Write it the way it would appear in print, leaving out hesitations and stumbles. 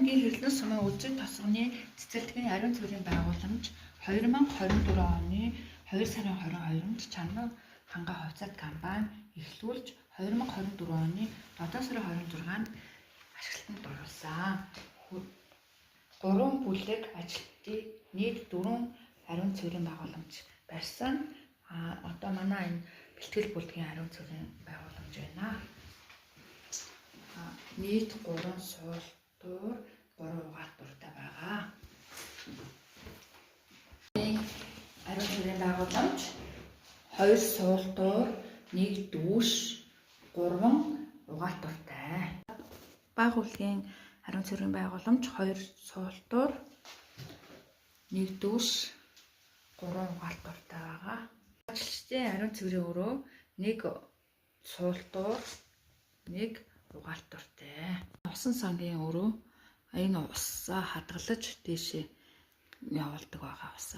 Байнгын хэрлэн сумын үзэг тосгоны цэцэрлэгийн ариун цэврийн байгууламж 2024 оны 2 сарын 22-нд Чанар ханга хувьцаат компани эхлүүлж 2024 оны 7 сарын 26-нд ашиглалтанд оруулсан. 3 бүлэг ажилтнуудын нийт 4 ариун цэврийн байгууламж барьсан. Одоо манай энэ бэлтгэл бүлгийн ариун цэврийн байгууламж байна. Нийт 3 суултуур, 3 угаалтууртай байгаа. Ариун цэврийн байгууламж 2 суултуур, 1 дүүш, 3 угаалтууртай. Бага бүлгийн ариун цэврийн байгууламж 2 суултуур, 1 дүүш, 3 угаалтууртай байгаа. Ажилчдын ариун цэврийн өрөө 1 суултуур, 1 угаалтууртай. Усан сангийн өрөө энэ усаа хадгалж дээшээ явуулдаг байгаа усаа.